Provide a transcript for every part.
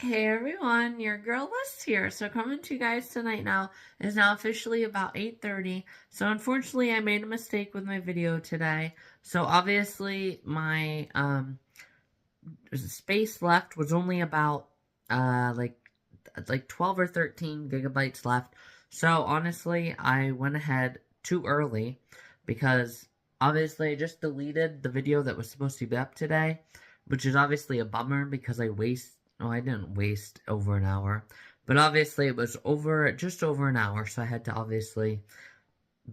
Hey everyone, your girl Liz here. So coming to you guys tonight now is now officially about 8:30. So unfortunately I made a mistake with my video today. So obviously my space left was only about like 12 or 13 gigabytes left. So honestly, I went ahead too early because obviously I just deleted the video that was supposed to be up today, which is obviously a bummer because I didn't waste over an hour, but obviously it was just over an hour, so I had to obviously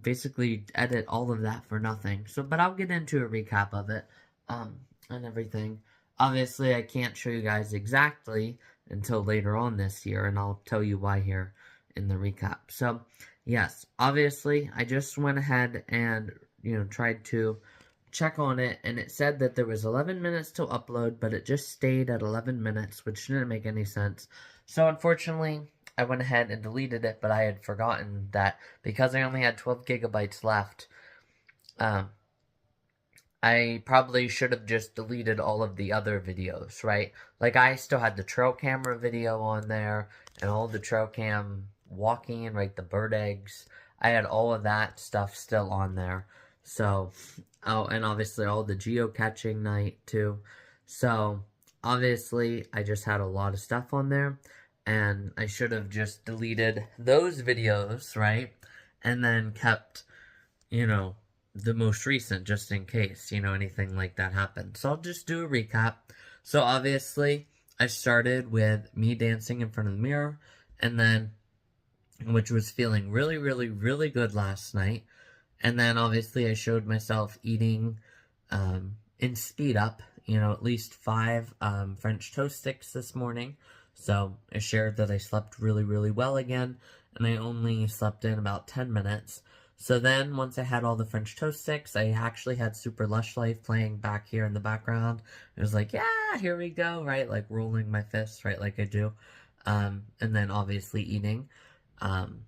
basically edit all of that for nothing. So, but I'll get into a recap of it, and everything. Obviously, I can't show you guys exactly until later on this year, and I'll tell you why here in the recap. So, yes, obviously, I just went ahead and, tried to check on it, and it said that there was 11 minutes to upload, but it just stayed at 11 minutes, which didn't make any sense. So, unfortunately, I went ahead and deleted it, but I had forgotten that because I only had 12 gigabytes left, um, I probably should have just deleted all of the other videos, right? Like, I still had the trail camera video on there, and all the trail cam walking, right, the bird eggs. I had all of that stuff still on there. So, oh, and obviously all the geocaching night, too. So, obviously, I just had a lot of stuff on there, and I should have just deleted those videos, right? And then kept, you know, the most recent just in case, anything like that happened. So I'll just do a recap. So obviously, I started with me dancing in front of the mirror, and then, which was feeling really, really, really good last night. And then obviously I showed myself eating in speed up, at least 5 French toast sticks this morning. So I shared that I slept really, really well again, and I only slept in about 10 minutes. So then, once I had all the French toast sticks, I actually had Super Lush Life playing back here in the background. It was like, yeah, here we go, right? Like rolling my fists, right, like I do. And then obviously eating. Um,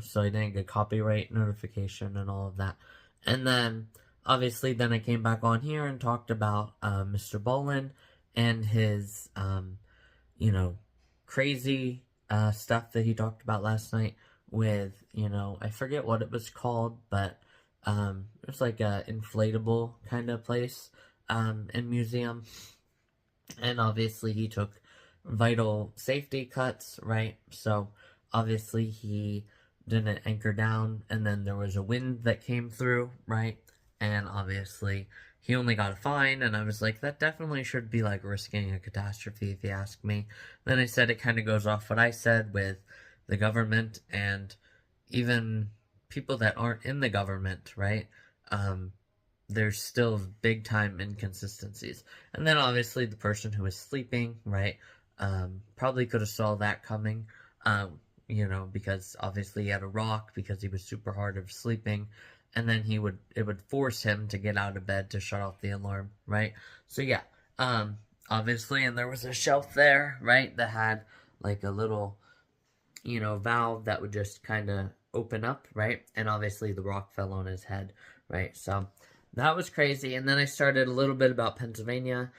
so I didn't get copyright notification and all of that. And then, obviously, then I came back on here and talked about Mr. Bolin and his, crazy stuff that he talked about last night with, I forget what it was called, but it was like a inflatable kind of place and museum. And obviously he took vital safety cuts, right? So obviously he didn't anchor down, and then there was a wind that came through, right? And obviously he only got a fine, and I was like, that definitely should be like risking a catastrophe if you ask me. Then I said it kind of goes off what I said with the government and even people that aren't in the government, right? There's still big time inconsistencies. And then obviously the person who was sleeping, right, probably could have saw that coming, because obviously he had a rock because he was super hard of sleeping, and then it would force him to get out of bed to shut off the alarm, right? So yeah, obviously, and there was a shelf there, right, that had like a little, valve that would just kind of open up, right? And obviously the rock fell on his head, right? So that was crazy. And then I started a little bit about Pennsylvania.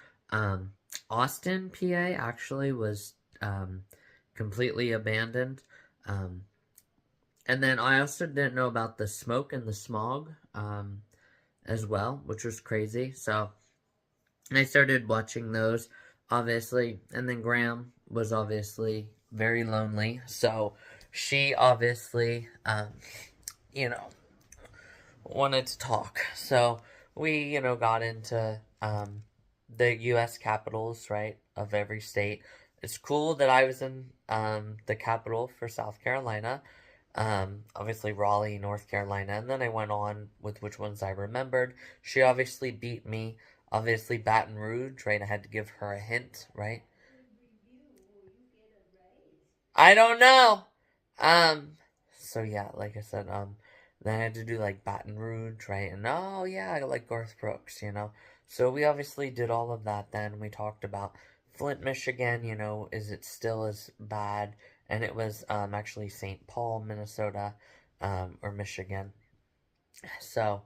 Austin, PA actually was completely abandoned. And then I also didn't know about the smoke and the smog as well, which was crazy. So I started watching those, obviously. And then Graham was obviously very lonely. So she obviously, wanted to talk. So we, got into the U.S. capitals, right, of every state. It's cool that I was in the capital for South Carolina. Obviously Raleigh, North Carolina, and then I went on with which ones I remembered. She obviously beat me. Obviously Baton Rouge, right? I had to give her a hint, right? I don't know. Um, so yeah, like I said, then I had to do like Baton Rouge, right? And oh yeah, I like Garth Brooks. So we obviously did all of that then. We talked about Flint, Michigan, is it still as bad? And it was actually St. Paul, Minnesota, or Michigan. So,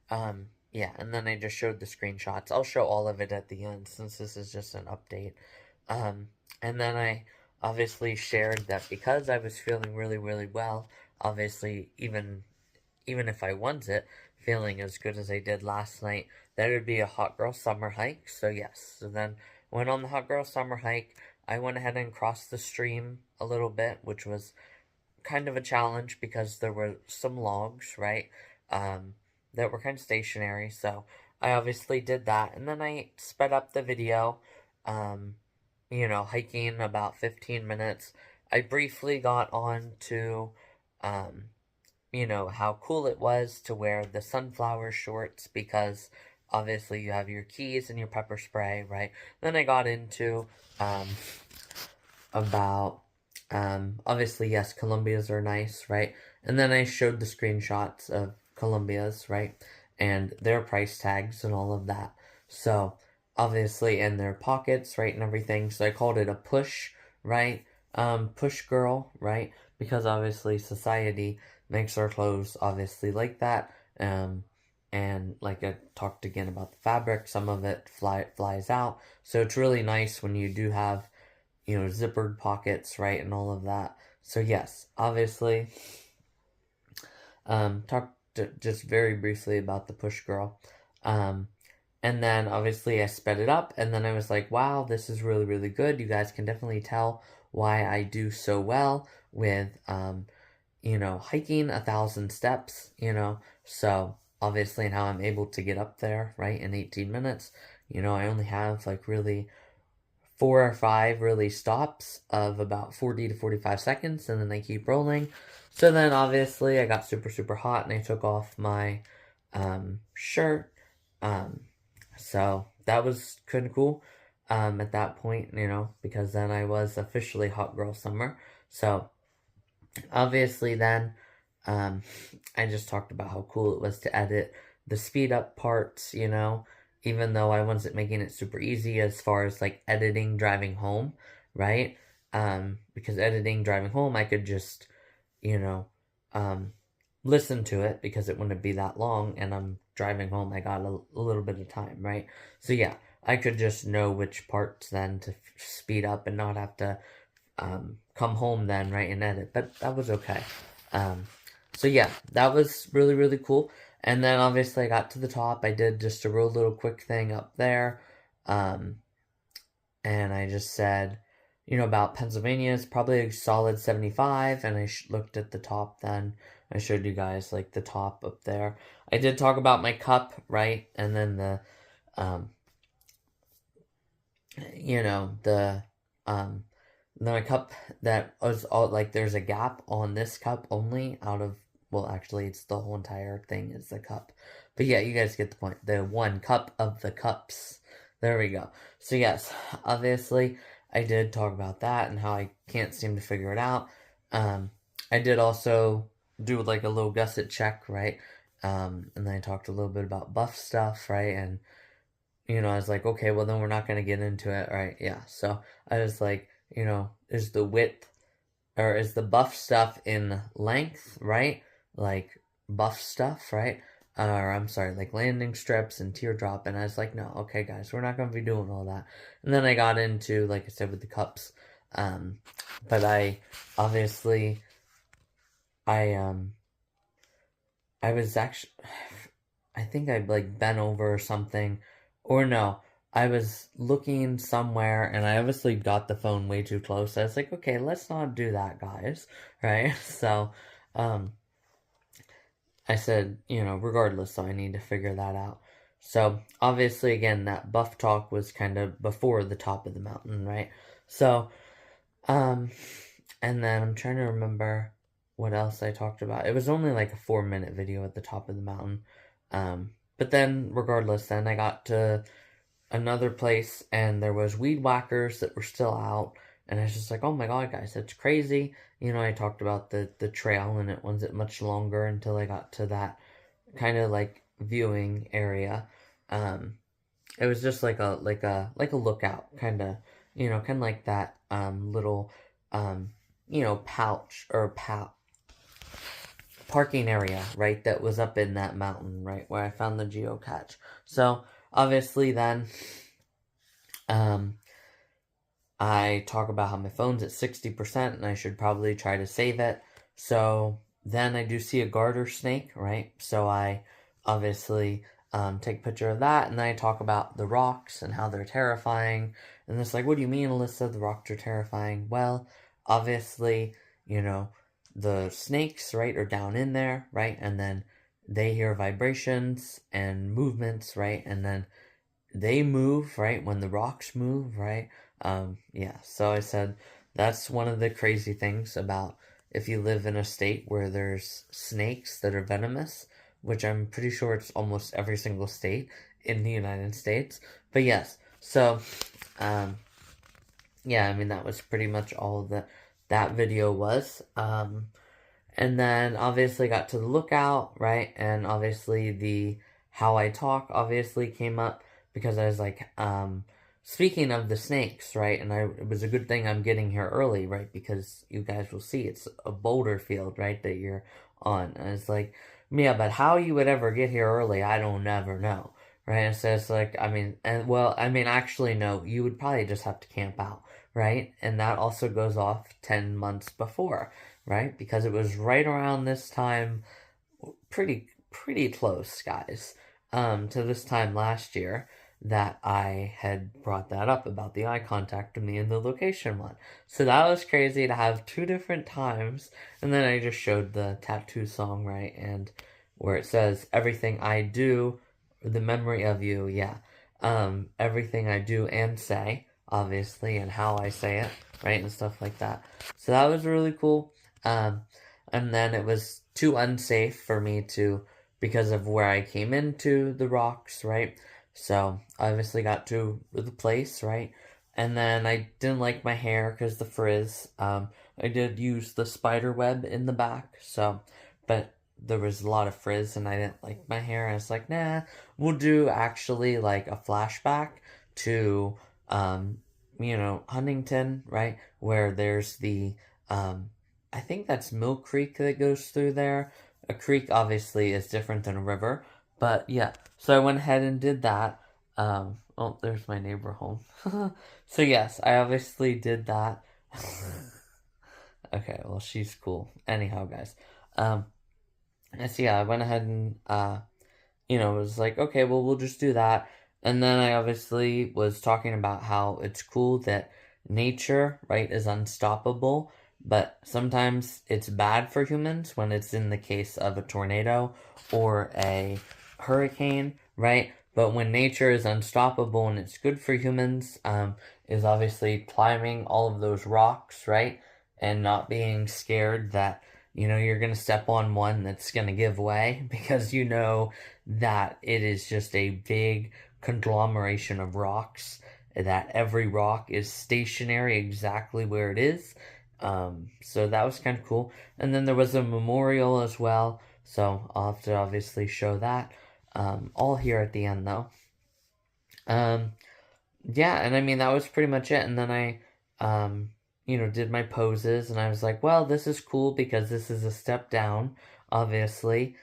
yeah, and then I just showed the screenshots. I'll show all of it at the end since this is just an update. And then I obviously shared that because I was feeling really, really well, obviously, even if I wasn't feeling as good as I did last night, that would be a hot girl summer hike. So yes, so then went on the hot girl summer hike. I went ahead and crossed the stream a little bit, which was kind of a challenge because there were some logs, right, um, that were kind of stationary. So I obviously did that, and then I sped up the video. Um, hiking about 15 minutes. I briefly got on to, um, how cool it was to wear the sunflower shorts because obviously you have your keys and your pepper spray, right? Then I got into um, about obviously yes, Columbia's are nice, right? And then I showed the screenshots of Columbia's, right? And their price tags and all of that. So obviously in their pockets, right, and everything. So I called it a push, right? Push girl, right? Because obviously society makes our clothes obviously like that. And like I talked again about the fabric, some of it flies out. So it's really nice when you do have zippered pockets, right, and all of that. So yes, obviously, talked just very briefly about the push girl, um, and then obviously I sped it up, and then I was like, wow, this is really really good. You guys can definitely tell why I do so well with hiking 1,000 steps, so obviously and how I'm able to get up there right in 18 minutes. I only have like really 4 or 5 really stops of about 40 to 45 seconds, and then they keep rolling. So then obviously I got super super hot and I took off my shirt. Um, so that was kind of cool at that point, because then I was officially hot girl summer. So obviously then um, I just talked about how cool it was to edit the speed up parts, even though I wasn't making it super easy as far as like editing driving home, right? Because editing driving home, I could just, you know, um, listen to it because it wouldn't be that long, and I'm driving home, I got a little bit of time, right? So yeah, I could just know which parts then to speed up and not have to come home then, right, and edit. But that was okay. Um, so yeah, that was really, really cool. And then obviously I got to the top. I did just a real little quick thing up there. Um, and I just said, about Pennsylvania is probably a solid 75. And I looked at the top then. I showed you guys like the top up there. I did talk about my cup, right? And then um, the, um, my cup that was all like there's a gap on this cup only out of, well, actually it's the whole entire thing is the cup, but yeah, you guys get the point. The one cup of the cups, there we go. So yes, obviously I did talk about that and how I can't seem to figure it out. I did also do like a little gusset check, right? And then I talked a little bit about buff stuff, right? And I was like, okay, well then we're not gonna get into it, right? Yeah. So I was like, is the width or is the buff stuff in length, right? Like buff stuff, right? Or I'm sorry, like landing strips and teardrop. And I was like, no, okay, guys, we're not gonna be doing all that. And then I got into, like I said, with the cups. But I obviously I was actually I think I like bent over or something, or no, I was looking somewhere and I obviously got the phone way too close. I was like, okay, let's not do that, guys, right? So, um, I said, regardless, so I need to figure that out. So, obviously, again, that buff talk was kind of before the top of the mountain, right? So, um, and then I'm trying to remember what else I talked about. It was only like a 4-minute video at the top of the mountain. But then, regardless, then I got to another place and there was weed whackers that were still out. And I was just like, oh my god, guys, that's crazy. I talked about the trail and it wasn't much longer until I got to that kind of like viewing area. Um, it was just like a lookout kind of, kind of like that little pouch or parking area, right, that was up in that mountain, right, where I found the geocache. So obviously then, um, I talk about how my phone's at 60% and I should probably try to save it. So then I do see a garter snake, right? So I obviously take a picture of that, and then I talk about the rocks and how they're terrifying. And it's like, what do you mean, Alyssa? The rocks are terrifying? Well, obviously, you know, the snakes, right, are down in there, right? And then they hear vibrations and movements, right? And then they move, right? When the rocks move, right? Yeah, so I said that's one of the crazy things about if you live in a state where there's snakes that are venomous, which I'm pretty sure it's almost every single state in the United States. But yes, so, yeah, I mean, that was pretty much all that video was. And then obviously got to the lookout, right? And obviously the how I talk obviously came up because I was like, speaking of the snakes, right? And it was a good thing I'm getting here early, right? Because you guys will see it's a boulder field, right? That you're on. And it's like, yeah, but how you would ever get here early, I don't never know, right? So it's like, I mean, actually, no, you would probably just have to camp out, right? And that also goes off 10 months before, right? Because it was right around this time, pretty close, guys, to this time last year that I had brought that up about the eye contact and me and the location one. So that was crazy to have two different times, and then I just showed the tattoo song, right? And where it says, everything I do, the memory of you, yeah. Everything I do and say, obviously, and how I say it, right? And stuff like that. So that was really cool. And then it was too unsafe for me to, because of where I came into the rocks, right? So obviously got to the place, right? And then I didn't like my hair because the frizz. I did use the spider web in the back, so, but there was a lot of frizz and I didn't like my hair. I was like, nah, we'll do actually like a flashback to, Huntington, right? Where there's the, I think that's Mill Creek that goes through there. A creek obviously is different than a river, but yeah. So I went ahead and did that. Oh, there's my neighbor home. So yes, I obviously did that. Okay, well, she's cool. Anyhow, guys. So yeah, I went ahead and, was like, okay, well, we'll just do that. And then I obviously was talking about how it's cool that nature, right, is unstoppable, but sometimes it's bad for humans when it's in the case of a tornado or a hurricane, right? But when nature is unstoppable and it's good for humans, is obviously climbing all of those rocks, right? And not being scared that, you're going to step on one that's going to give way because you know that it is just a big conglomeration of rocks, that every rock is stationary exactly where it is. So that was kind of cool. And then there was a memorial as well, so I'll have to obviously show that. All here at the end, though. Yeah, and I mean, that was pretty much it. And then I, did my poses, and I was like, well, this is cool because this is a step down, obviously.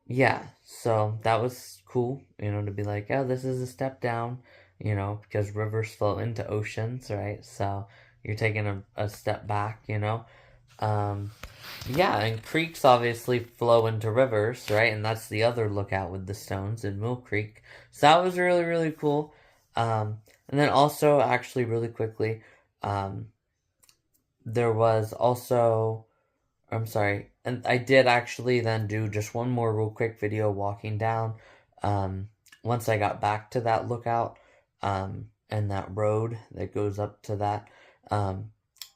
Yeah, so that was cool, to be like, oh, this is a step down, because rivers flow into oceans, right? So you're taking a step back, Yeah, and creeks obviously flow into rivers, right? And that's the other lookout with the stones in Mill Creek. So that was really, really cool. And then also, actually, really quickly, there was also, I'm sorry, and I did actually then do just one more real quick video walking down, once I got back to that lookout, and that road that goes up to that,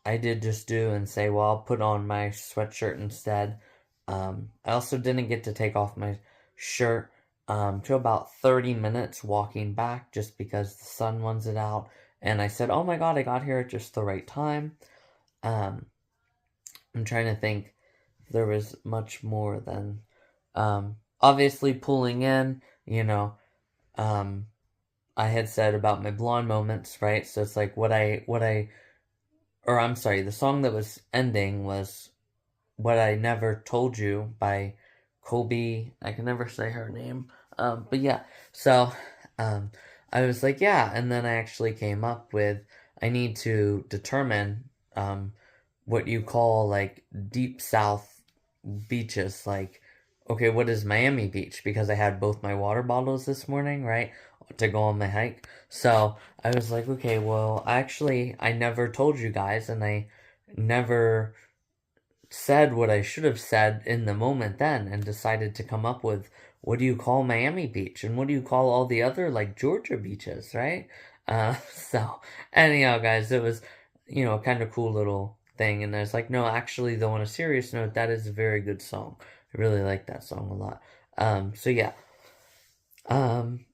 I did just do and say, well, I'll put on my sweatshirt instead. I also didn't get to take off my shirt, to about 30 minutes walking back just because the sun runs it out. And I said, oh my god, I got here at just the right time. I'm trying to think if there was much more than, obviously pulling in, I had said about my blonde moments, right? So it's like I'm sorry, the song that was ending was What I Never Told You by Colby. I can never say her name. But yeah, so, I was like, yeah, and then I actually came up with, I need to determine what you call like deep south beaches. Like, okay, what is Miami Beach? Because I had both my water bottles this morning, right, to go on my hike. So I was like, okay, well, actually, I never told you guys, and I never said what I should have said in the moment then, and decided to come up with, what do you call Miami Beach, and what do you call all the other like Georgia beaches, right? So anyhow, guys, it was, kind of cool little thing, and I was like, no, actually, though, on a serious note, that is a very good song. I really like that song a lot. So yeah.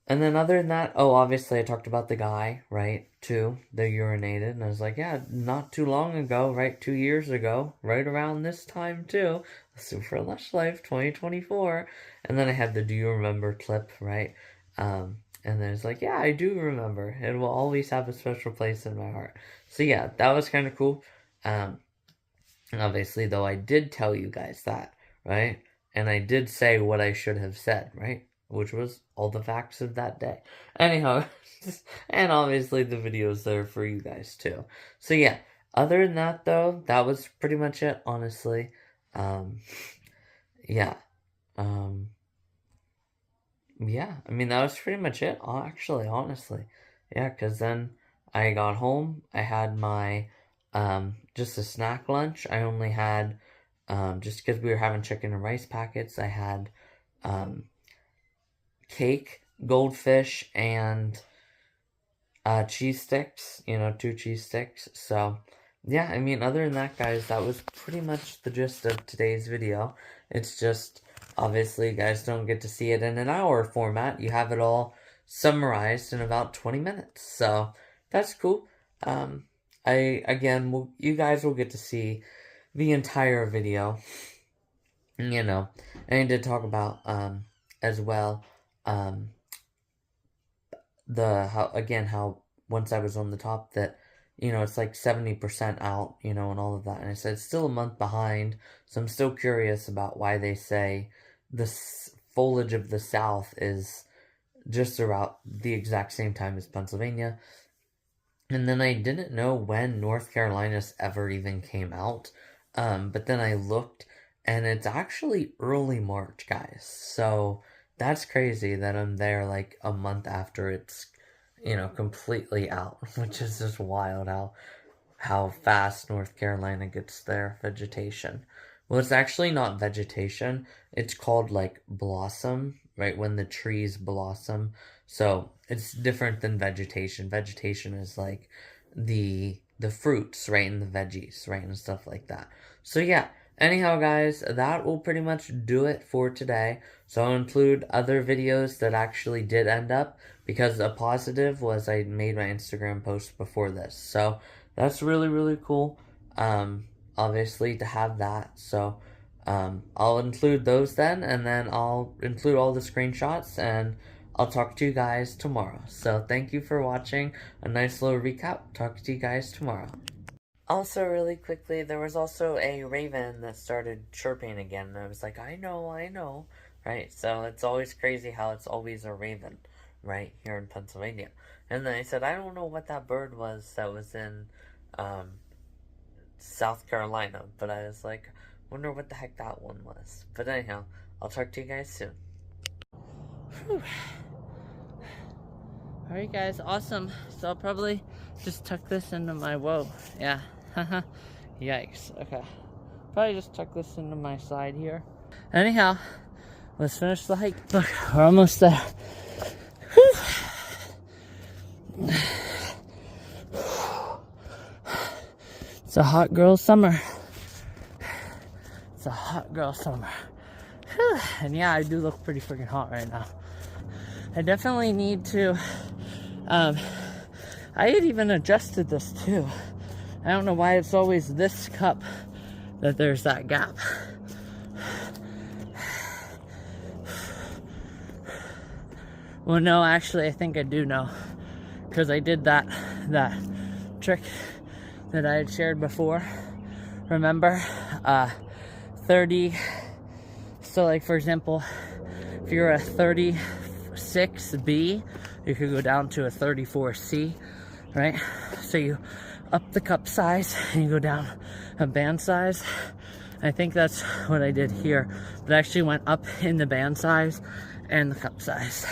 And then other than that, oh, obviously I talked about the guy, right, too, that urinated, and I was like, yeah, not too long ago, right, 2 years ago, right around this time, too, Super Lush Life 2024, and then I had the do you remember clip, right, and then it's like, yeah, I do remember, it will always have a special place in my heart, so yeah, that was kind of cool, obviously, though, I did tell you guys that, right, and I did say what I should have said, right, which was all the facts of that day. Anyhow, and obviously the video's there for you guys too. So yeah, other than that though, that was pretty much it, honestly. Yeah. Yeah, I mean, that was pretty much it, actually, honestly. Yeah, because then I got home, I had my, just a snack lunch. I only had, just because we were having chicken and rice packets, I had, cake, goldfish, and cheese sticks, 2 cheese sticks. So, yeah, I mean, other than that, guys, that was pretty much the gist of today's video. It's just, obviously, you guys don't get to see it in an hour format. You have it all summarized in about 20 minutes. So, that's cool. You guys will get to see the entire video, and I did talk about, as well, how once I was on the top that, it's like 70% out, and all of that. And I said, it's still a month behind. So I'm still curious about why they say the foliage of the South is just around the exact same time as Pennsylvania. And then I didn't know when North Carolina's ever even came out. But then I looked, and it's actually early March, guys. So that's crazy that I'm there like a month after it's, completely out, which is just wild how fast North Carolina gets their vegetation. Well, it's actually not vegetation. It's called like blossom, right? When the trees blossom. So it's different than vegetation. Vegetation is like the fruits, right? And the veggies, right? And stuff like that. So yeah. Anyhow, guys, that will pretty much do it for today. So I'll include other videos that actually did end up, because a positive was I made my Instagram post before this. So that's really, really cool, obviously, to have that. So I'll include those then, and then I'll include all the screenshots, and I'll talk to you guys tomorrow. So thank you for watching a nice little recap. Talk to you guys tomorrow. Also, really quickly, there was also a raven that started chirping again, and I was like, I know, right? So it's always crazy how it's always a raven, right, here in Pennsylvania. And then I said, I don't know what that bird was that was in South Carolina, but I was like, wonder what the heck that one was. But anyhow, I'll talk to you guys soon. Whew. Alright guys, awesome. So I'll probably just tuck this into my, whoa, yeah, yikes, okay. Probably just tuck this into my side here. Anyhow, let's finish the hike. Look, we're almost there. Whew. It's a hot girl summer. It's a hot girl summer. Whew. And yeah, I do look pretty freaking hot right now. I definitely need to, I had even adjusted this too. I don't know why it's always this cup that there's that gap. Well, no, actually, I think I do know, because I did that trick that I had shared before. Remember, 30. So, like for example, if you're a 36B, you could go down to a 34C, right? So you up the cup size and you go down a band size. I think that's what I did here, but I actually went up in the band size and the cup size.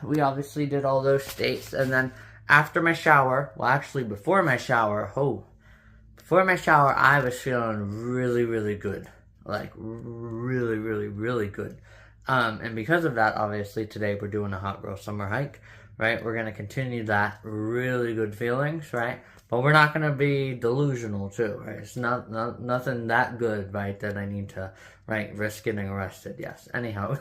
We obviously did all those states, and then after my shower, well actually before my shower, I was feeling really, really good. Like, really, really, really good. And because of that, obviously, today we're doing a hot girl summer hike, right? We're going to continue that really good feelings, right? But we're not going to be delusional, too, right? It's nothing that good, right, that I need to, right, risk getting arrested, yes. Anyhow,